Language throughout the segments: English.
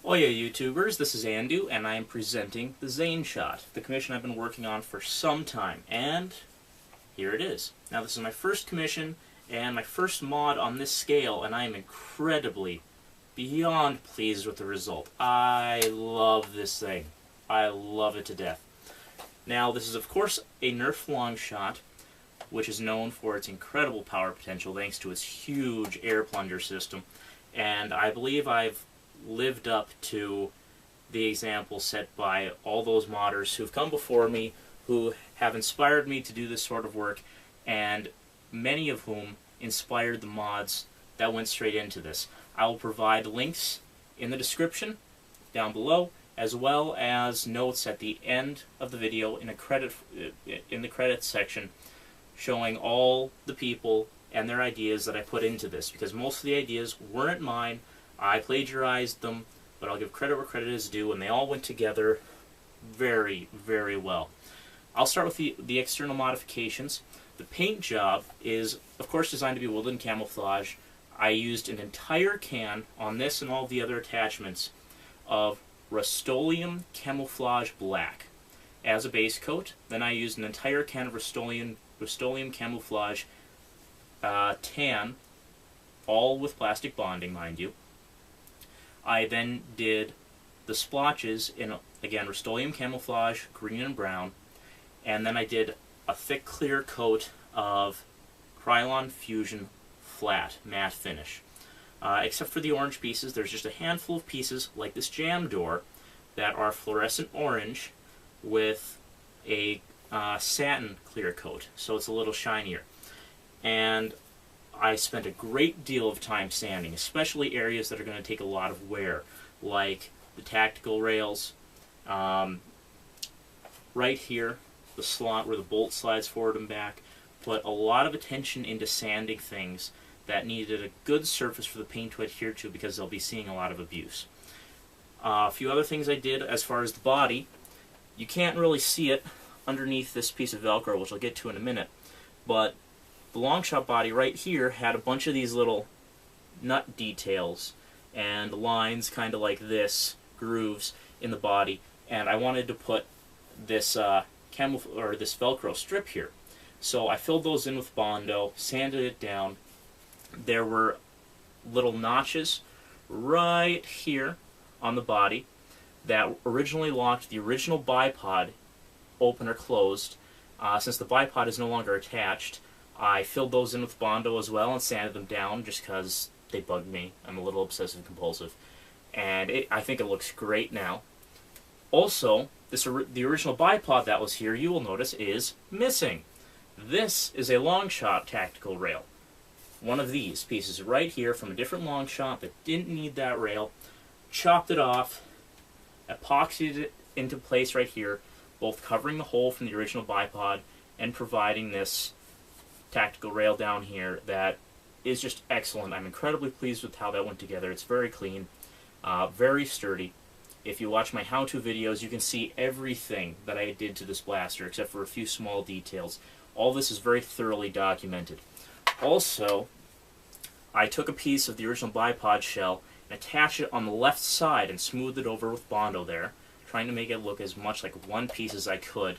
Oh yeah, YouTubers, this is Andu, and I am presenting the Zaneshot, the commission I've been working on for some time, and here it is. Now this is my first commission, and my first mod on this scale, and I am incredibly, beyond pleased with the result. I love this thing. I love it to death. Now this is of course a Nerf long shot, which is known for its incredible power potential thanks to its huge air plunger system, and I believe I've lived up to the example set by all those modders who've come before me, who have inspired me to do this sort of work, and many of whom inspired the mods that went straight into this. I will provide links in the description down below, as well as notes at the end of the video in the credits section, showing all the people and their ideas that I put into this, because most of the ideas weren't mine. I plagiarized them, but I'll give credit where credit is due, and they all went together very, very well. I'll start with the external modifications. The paint job is, of course, designed to be woodland camouflage. I used an entire can on this and all the other attachments of Rust-Oleum Camouflage Black as a base coat. Then I used an entire can of Rust-Oleum Camouflage Tan, all with plastic bonding, mind you. I then did the splotches in, again, Rust-Oleum Camouflage, green and brown, and then I did a thick clear coat of Krylon Fusion Flat matte finish. Except for the orange pieces, there's just a handful of pieces, like this jam door, that are fluorescent orange with a satin clear coat, so it's a little shinier. And I spent a great deal of time sanding, especially areas that are going to take a lot of wear, like the tactical rails, right here, the slot where the bolt slides forward and back. Put a lot of attention into sanding things that needed a good surface for the paint to adhere to, because they'll be seeing a lot of abuse. A few other things I did as far as the body. You can't really see it underneath this piece of Velcro, which I'll get to in a minute, but the long shot body right here had a bunch of these little nut details and lines kind of like this, grooves in the body, and I wanted to put this this Velcro strip here. So I filled those in with Bondo, sanded it down. There were little notches right here on the body that originally locked the original bipod open or closed. Since the bipod is no longer attached, I filled those in with Bondo as well and sanded them down just because they bugged me. I'm a little obsessive compulsive. And I think it looks great now. Also, the original bipod that was here, you will notice, is missing. This is a long shot tactical rail. One of these pieces right here from a different long shot that didn't need that rail. Chopped it off, epoxied it into place right here, both covering the hole from the original bipod and providing this tactical rail down here that is just excellent. I'm incredibly pleased with how that went together. It's very clean, very sturdy. If you watch my how-to videos, you can see everything that I did to this blaster, except for a few small details. All this is very thoroughly documented. Also, I took a piece of the original bipod shell and attached it on the left side and smoothed it over with Bondo there, trying to make it look as much like one piece as I could,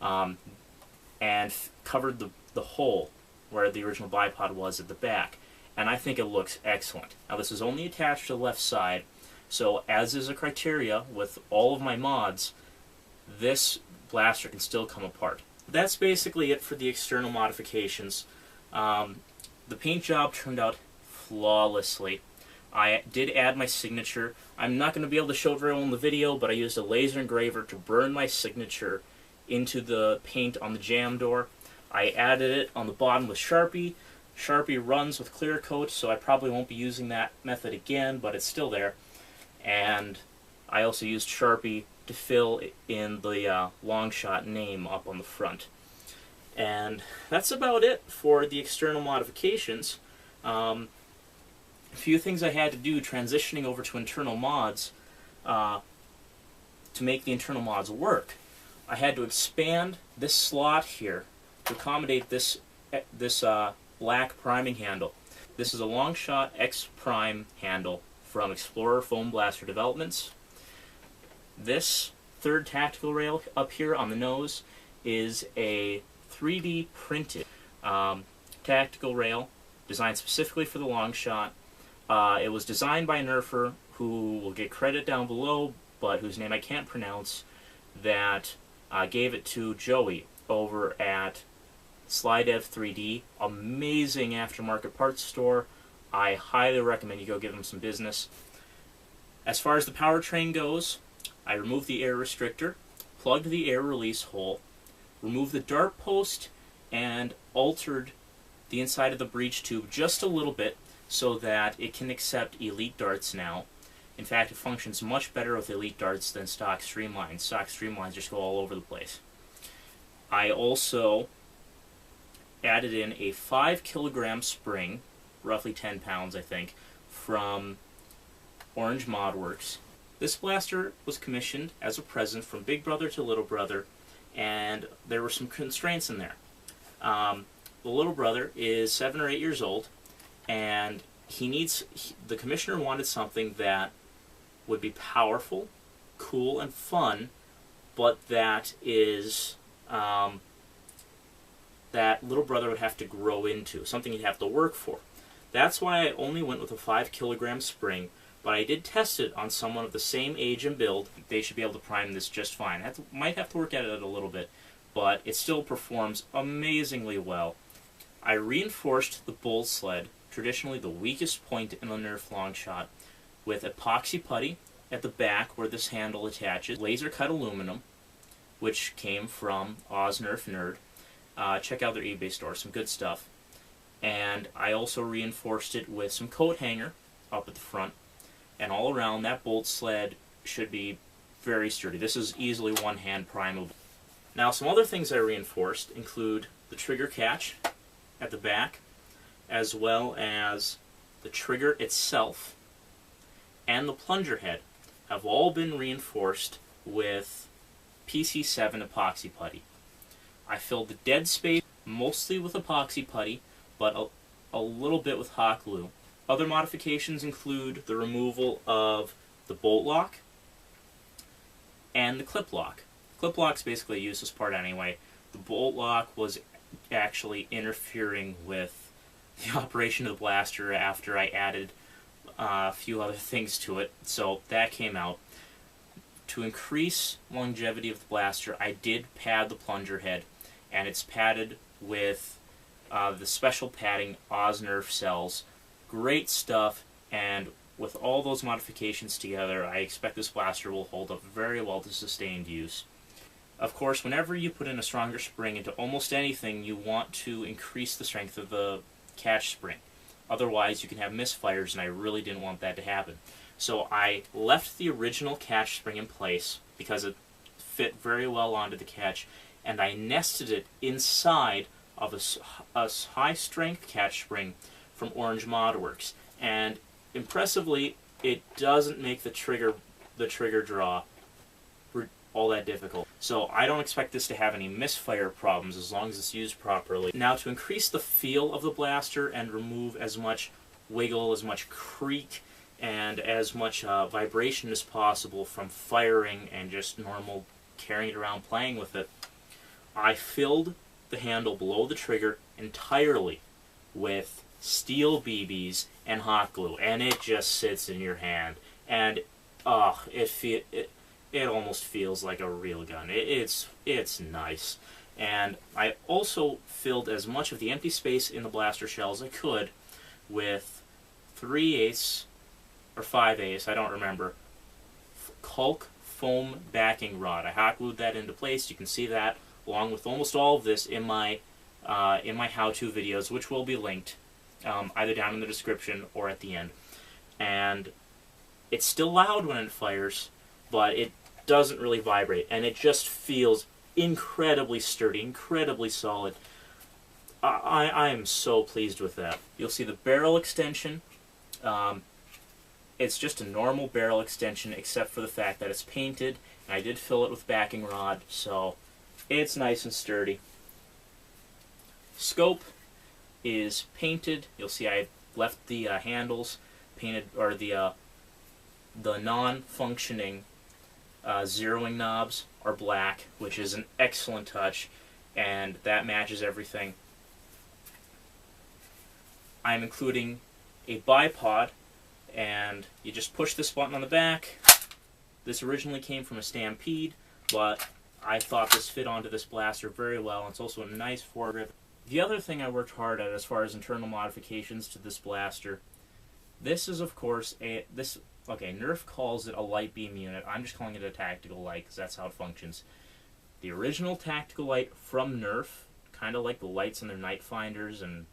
and covered the hole where the original bipod was at the back, and I think it looks excellent. Now this is only attached to the left side, so as is a criteria with all of my mods, this blaster can still come apart. That's basically it for the external modifications. The paint job turned out flawlessly. I did add my signature. I'm not going to be able to show it very well in the video, but I used a laser engraver to burn my signature into the paint on the jam door. I added it on the bottom with Sharpie. Sharpie runs with clear coat, so I probably won't be using that method again, but it's still there. And I also used Sharpie to fill in the long shot name up on the front. And that's about it for the external modifications. A few things I had to do transitioning over to internal mods to make the internal mods work. I had to expand this slot here to accommodate this black priming handle. This is a long shot X prime handle from Explorer Foam Blaster Developments. This third tactical rail up here on the nose is a 3D printed tactical rail designed specifically for the long shot. It was designed by a nerfer who will get credit down below, but whose name I can't pronounce, that gave it to Joey over at Slydev 3D. Amazing aftermarket parts store. I highly recommend you go give them some business. As far as the powertrain goes, I removed the air restrictor, plugged the air release hole, removed the dart post, and altered the inside of the breech tube just a little bit so that it can accept elite darts now. In fact, it functions much better with elite darts than stock streamlines. Stock streamlines just go all over the place. I also added in a 5 kilogram spring, roughly 10 pounds I think, from Orange Modworks. This blaster was commissioned as a present from Big Brother to Little Brother, and there were some constraints in there. The little brother is 7 or 8 years old, and the commissioner wanted something that would be powerful, cool, and fun, but that little brother would have to grow into, something he'd have to work for. That's why I only went with a 5 kilogram spring, but I did test it on someone of the same age and build. They should be able to prime this just fine. Might have to work at it a little bit, but it still performs amazingly well. I reinforced the bolt sled, traditionally the weakest point in a Nerf long shot, with epoxy putty at the back where this handle attaches, laser cut aluminum, which came from Oz Nerf Nerd. Check out their eBay store, some good stuff. And I also reinforced it with some coat hanger up at the front, and all around that bolt sled should be very sturdy. This is easily one-hand primable. Now, some other things I reinforced include the trigger catch at the back, as well as the trigger itself and the plunger head have all been reinforced with PC7 epoxy putty. I filled the dead space mostly with epoxy putty, but a little bit with hot glue. Other modifications include the removal of the bolt lock and the clip lock. Clip lock's basically a useless part anyway. The bolt lock was actually interfering with the operation of the blaster after I added a few other things to it, so that came out. To increase longevity of the blaster, I did pad the plunger head, and it's padded with the special padding Oz Nerf sells. Great stuff, and with all those modifications together, I expect this blaster will hold up very well to sustained use. Of course, whenever you put in a stronger spring into almost anything, you want to increase the strength of the catch spring. Otherwise, you can have misfires, and I really didn't want that to happen. So I left the original catch spring in place because it fit very well onto the catch, and I nested it inside of a high-strength catch spring from Orange Modworks. And impressively, it doesn't make the trigger draw all that difficult. So I don't expect this to have any misfire problems as long as it's used properly. Now, to increase the feel of the blaster and remove as much wiggle, as much creak, and as much vibration as possible from firing and just normal carrying it around playing with it, I filled the handle below the trigger entirely with steel BBs and hot glue, and it just sits in your hand, and it almost feels like a real gun. It's nice. And I also filled as much of the empty space in the blaster shell as I could with 3/8 or 5/8, I don't remember, caulk foam backing rod. I hot glued that into place. You can see that along with almost all of this in my how-to videos, which will be linked either down in the description or at the end. And it's still loud when it fires, but it doesn't really vibrate, and it just feels incredibly sturdy, incredibly solid. I am so pleased with that. You'll see the barrel extension. It's just a normal barrel extension, except for the fact that it's painted, and I did fill it with backing rod, so it's nice and sturdy. Scope is painted. You'll see I left the handles painted, or the The non-functioning zeroing knobs are black, which is an excellent touch, and that matches everything. I'm including a bipod, and you just push this button on the back. This originally came from a Stampede, but I thought this fit onto this blaster very well, and it's also a nice foregrip. The other thing I worked hard at as far as internal modifications to this blaster, this is of course Nerf calls it a light beam unit. I'm just calling it a tactical light because that's how it functions. The original tactical light from Nerf, kind of like the lights in their Night Finders and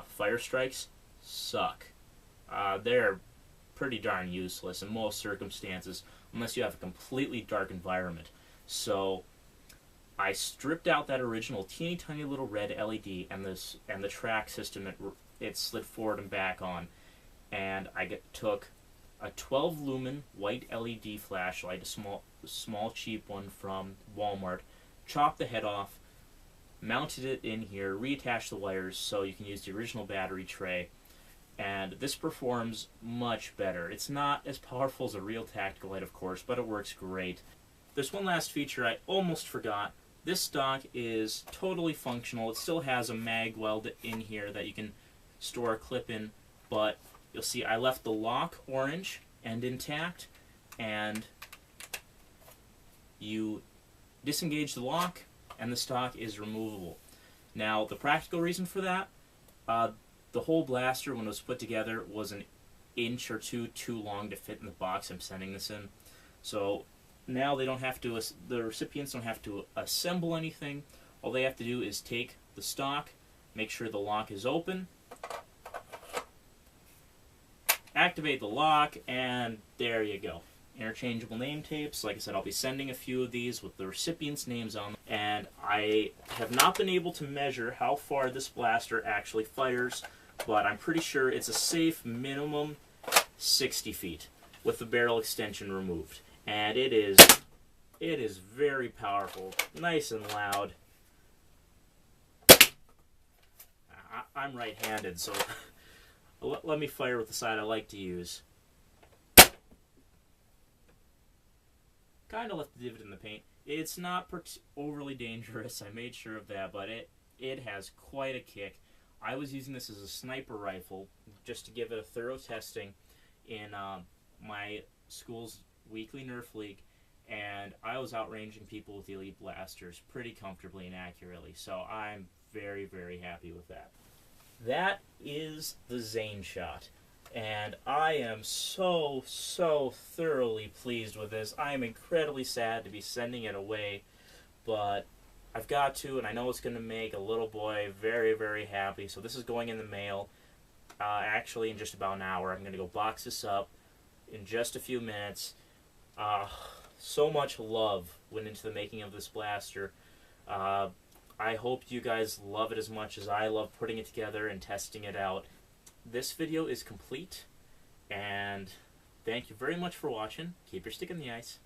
Fire Strikes, suck. They're pretty darn useless in most circumstances unless you have a completely dark environment. So I stripped out that original teeny tiny little red LED and the track system it slid forward and back on, and I took a 12 lumen white LED flashlight, a small cheap one from Walmart, chopped the head off, mounted it in here, reattached the wires so you can use the original battery tray, and this performs much better. It's not as powerful as a real tactical light, of course, but it works great. There's one last feature I almost forgot. This stock is totally functional. It still has a mag weld in here that you can store a clip in, but you'll see I left the lock orange and intact, and you disengage the lock and the stock is removable. Now, the practical reason for that, the whole blaster, when it was put together, was an inch or two too long to fit in the box I'm sending this in. So now they don't have to, the recipients don't have to assemble anything. All they have to do is take the stock, make sure the lock is open, activate the lock, and there you go. Interchangeable name tapes. Like I said, I'll be sending a few of these with the recipients' names on them. And I have not been able to measure how far this blaster actually fires, but I'm pretty sure it's a safe minimum 60 feet with the barrel extension removed. And it is very powerful, nice and loud. I'm right-handed, so let me fire with the side I like to use. Kind of left the divot in the paint. It's not overly dangerous, I made sure of that, but it has quite a kick. I was using this as a sniper rifle just to give it a thorough testing in my school's weekly Nerf League, and I was outranging people with elite blasters pretty comfortably and accurately, so I'm very, very happy with that. That is the Zaneshot, and I am so thoroughly pleased with this. I am incredibly sad to be sending it away, but I've got to, and I know it's going to make a little boy very, very happy, so this is going in the mail actually in just about an hour. I'm going to go box this up in just a few minutes. So much love went into the making of this blaster. I hope you guys love it as much as I love putting it together and testing it out. This video is complete, and thank you very much for watching. Keep your stick in the ice.